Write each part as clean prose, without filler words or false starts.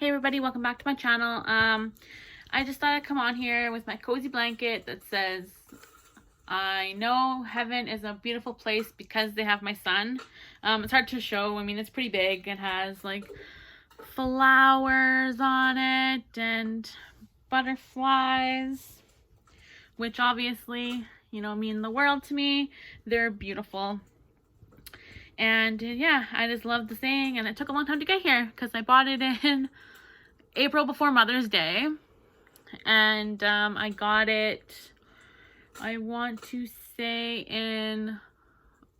Hey everybody, welcome back to my channel. I just thought I'd come on here with my cozy blanket that says, I know heaven is a beautiful place because they have my son. It's hard to show. I mean, it's pretty big. It has like flowers on it and butterflies, which obviously, mean the world to me. They're beautiful. And yeah, I just love the saying, and it took a long time to get here because I bought it in April before Mother's Day, and I got it, I want to say in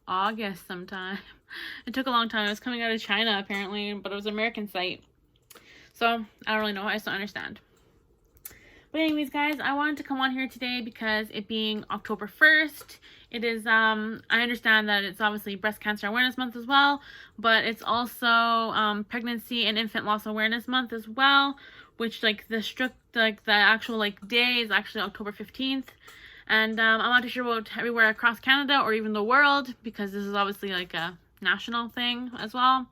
August sometime. It took a long time. It was coming out of China apparently, but it was an American site, so I don't really know. I just don't understand. But anyways, guys, I wanted to come on here today because it being October 1st, it is, I understand that it's obviously Breast Cancer Awareness Month as well, but it's also Pregnancy and Infant Loss Awareness Month as well, which the actual day is actually October 15th. And I'm not too sure about everywhere across Canada or even the world, because this is obviously like a national thing as well.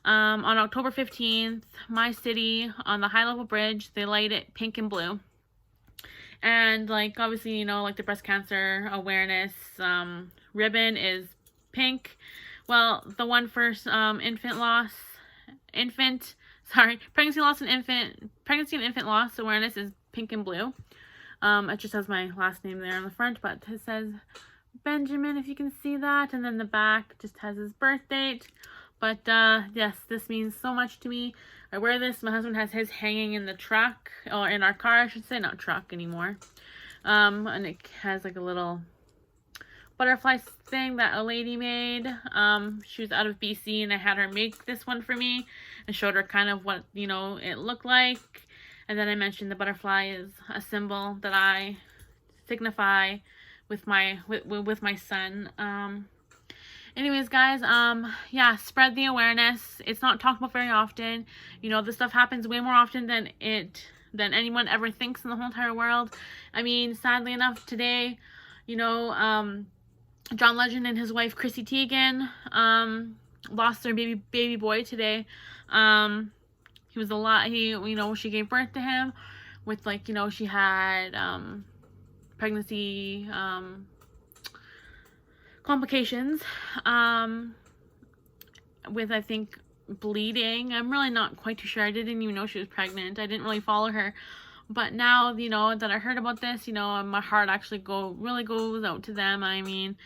On October 15th, my city on the High Level Bridge, they light it pink and blue. And obviously, the breast cancer awareness ribbon is pink. Well, the one for pregnancy and infant loss awareness is pink and blue. It just has my last name there on the front, but it says Benjamin, if you can see that, and then the back just has his birth date. But yes, this means so much to me. I wear this. My husband has his hanging in the truck, or in our car, I should say, not truck anymore. And it has like a little butterfly thing that a lady made. She was out of BC, and I had her make this one for me and showed her kind of what, it looked like. And then I mentioned the butterfly is a symbol that I signify with my son. Anyways, guys, yeah, spread the awareness. It's not talked about very often. This stuff happens way more often than anyone ever thinks in the whole entire world. I mean, sadly enough, today, John Legend and his wife Chrissy Teigen lost their baby boy today. He was she gave birth to him with she had pregnancy complications with, I think, bleeding. I'm really not quite too sure. I didn't even know she was pregnant. I didn't really follow her. But now, that I heard about this, my heart actually really goes out to them. I mean,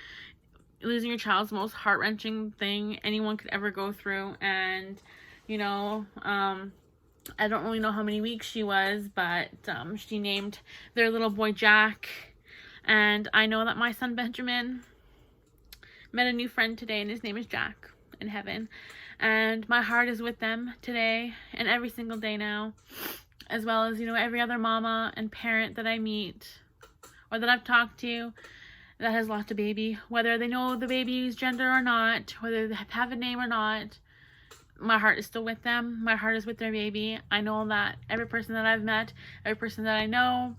losing your child is the most heart-wrenching thing anyone could ever go through. And, I don't really know how many weeks she was, but she named their little boy Jack. And I know that my son Benjamin met a new friend today, and his name is Jack in heaven. And my heart is with them today and every single day now, as well as, every other mama and parent that I meet or that I've talked to that has lost a baby, whether they know the baby's gender or not, whether they have a name or not. My heart is still with them. My heart is with their baby. I know that every person that I've met, every person that I know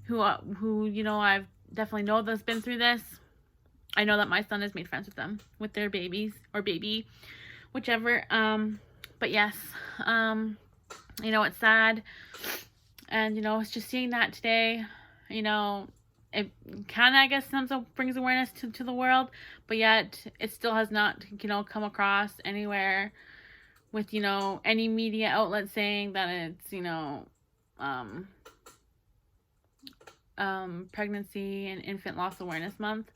who I've definitely know that's been through this, I know that my son has made friends with them, with their babies or baby, whichever. But yes, it's sad. And, it's just seeing that today, it kind of, I guess, sometimes brings awareness to the world, but yet it still has not, come across anywhere with, any media outlet saying that it's, Pregnancy and Infant Loss Awareness Month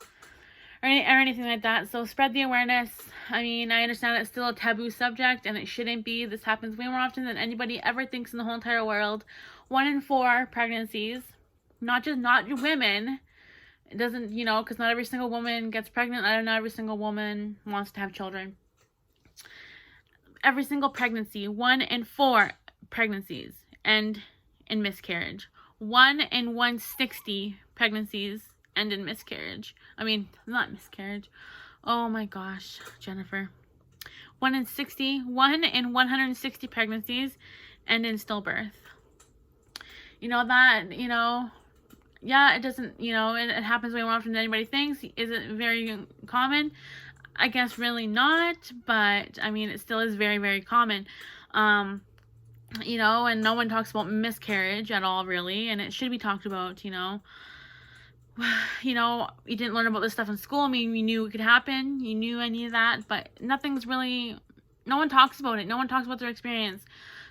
or anything like that. So spread the awareness. I mean, I understand it's still a taboo subject, and it shouldn't be. This happens way more often than anybody ever thinks in the whole entire world. 1 in 4 pregnancies, not women. It doesn't, because not every single woman gets pregnant. I don't know, every single woman wants to have children. Every single pregnancy, 1 in 4 pregnancies end in miscarriage. 1 in 160 pregnancies end in miscarriage. I mean, not miscarriage. Oh my gosh, Jennifer. 1 in 160 pregnancies end in stillbirth. Yeah, it doesn't, it happens way more often than anybody thinks. Is it very common? I guess really not, but I mean, it still is very, very common. you know, and no one talks about miscarriage at all, really, and it should be talked about, you know. You know, you didn't learn about this stuff in school. I mean, you knew it could happen. You knew any of that, but nothing's really, no one talks about it. No one talks about their experience.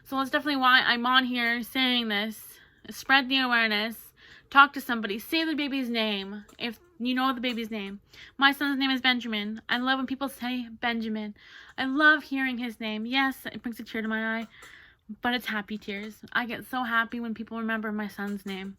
So that's definitely why I'm on here saying this. Spread the awareness. Talk to somebody. Say the baby's name if you know the baby's name. My son's name is Benjamin. I love when people say Benjamin. I love hearing his name. Yes, it brings a tear to my eye, but it's happy tears. I get so happy when people remember my son's name.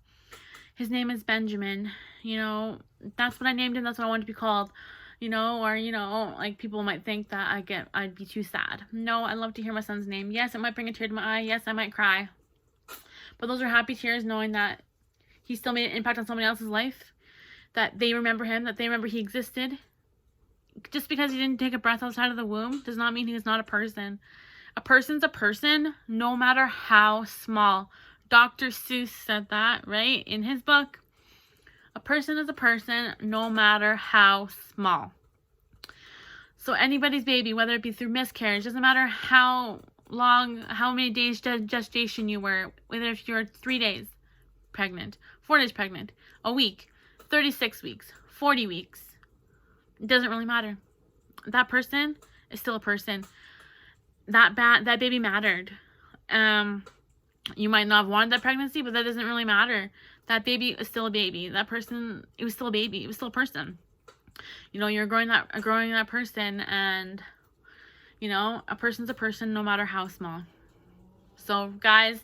His name is Benjamin. You know, that's what I named him. That's what I wanted to be called. You know, or, you know, like people might think that I'd be too sad. No, I love to hear my son's name. Yes, it might bring a tear to my eye. Yes, I might cry. But those are happy tears knowing that he still made an impact on somebody else's life. That they remember him. That they remember he existed. Just because he didn't take a breath outside of the womb does not mean he is not a person. A person's a person no matter how small. Dr. Seuss said that, right? In his book. A person is a person no matter how small. So anybody's baby, whether it be through miscarriage, doesn't matter how long, how many days gestation you were, whether if you're 3 days pregnant, 4 days pregnant, a week, 36 weeks, 40 weeks. It doesn't really matter. That person is still a person. That baby mattered. You might not have wanted that pregnancy, but that doesn't really matter. That baby is still a baby. That person, it was still a baby. It was still a person. You know, you're growing that person, and you know, a person's a person no matter how small. So guys,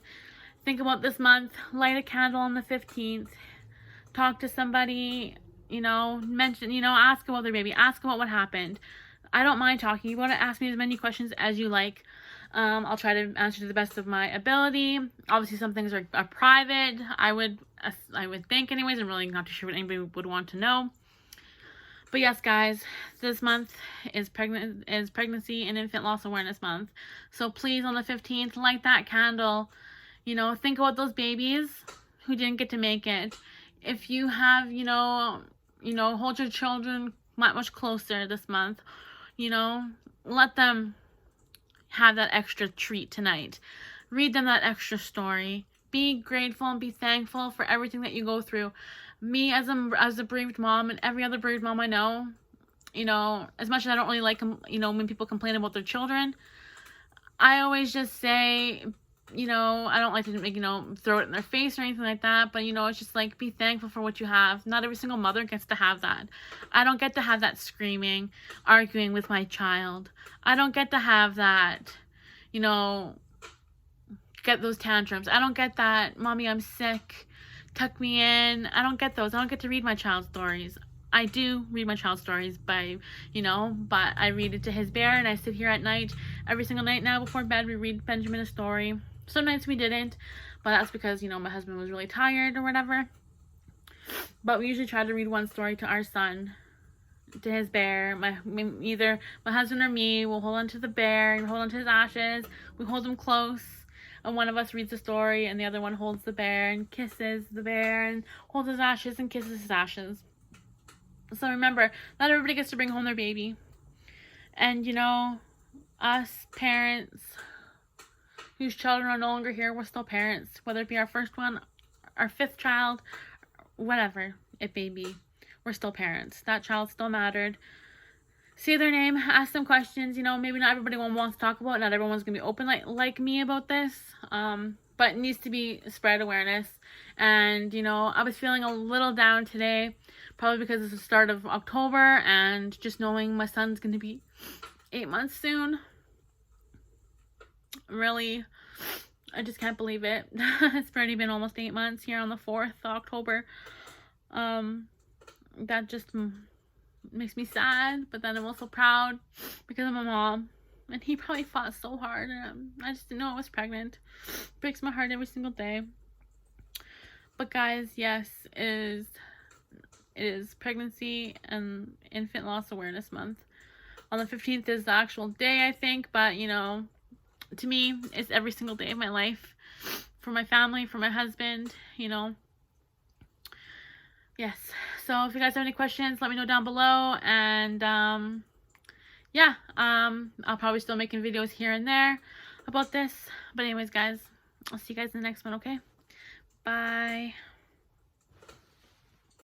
think about this month. Light a candle on the 15th. Talk to somebody, you know, mention, you know, ask about their baby. Ask about what happened. I don't mind talking. You want to ask me as many questions as you like. I'll try to answer to the best of my ability. Obviously, some things are private. I would think anyways. I'm really not too sure what anybody would want to know. But yes, guys, this month is Pregnancy and Infant Loss Awareness Month. So please, on the 15th, light that candle. You know, think about those babies who didn't get to make it. If you have, you know, hold your children much closer this month. You know, let them have that extra treat tonight. Read them that extra story. Be grateful and be thankful for everything that you go through. Me as a bereaved mom, and every other bereaved mom I know, you know, as much as I don't really like, you know, when people complain about their children, I always just say, you know, I don't like to, you know, throw it in their face or anything like that, but, you know, it's just like, be thankful for what you have. Not every single mother gets to have that. I don't get to have that screaming, arguing with my child. I don't get to have that, you know, get those tantrums. I don't get that, Mommy, I'm sick, tuck me in. I don't get those. I don't get to read my child's stories. I do read my child's stories by, you know, but I read it to his bear, and I sit here at night, every single night now before bed, we read Benjamin a story. Some nights we didn't, but that's because, you know, my husband was really tired or whatever. But we usually try to read one story to our son, to his bear. Either my husband or me will hold on to the bear and hold on to his ashes. We hold him close, and one of us reads the story, and the other one holds the bear and kisses the bear and holds his ashes and kisses his ashes. So remember, not everybody gets to bring home their baby. And, you know, us parents whose children are no longer here, we're still parents. Whether it be our first one, our 5th child, whatever it may be, we're still parents. That child still mattered. Say their name, ask them questions. You know, maybe not everybody wants to talk about it. Not everyone's going to be open like me about this. But it needs to be spread awareness. And, you know, I was feeling a little down today, probably because it's the start of October, and just knowing my son's going to be 8 months soon. Really, I just can't believe it. It's already been almost 8 months here on the 4th of October. That just makes me sad, but then I'm also proud because I'm a mom, and he probably fought so hard, and I just didn't know I was pregnant. It breaks my heart every single day. But guys, yes, it is Pregnancy and Infant Loss Awareness Month. On the 15th is the actual day, I think, but, you know, to me, it's every single day of my life. For my family, for my husband, you know. Yes. So if you guys have any questions, let me know down below. And, yeah, I'll probably still making videos here and there about this. But anyways, guys, I'll see you guys in the next one, okay? Bye.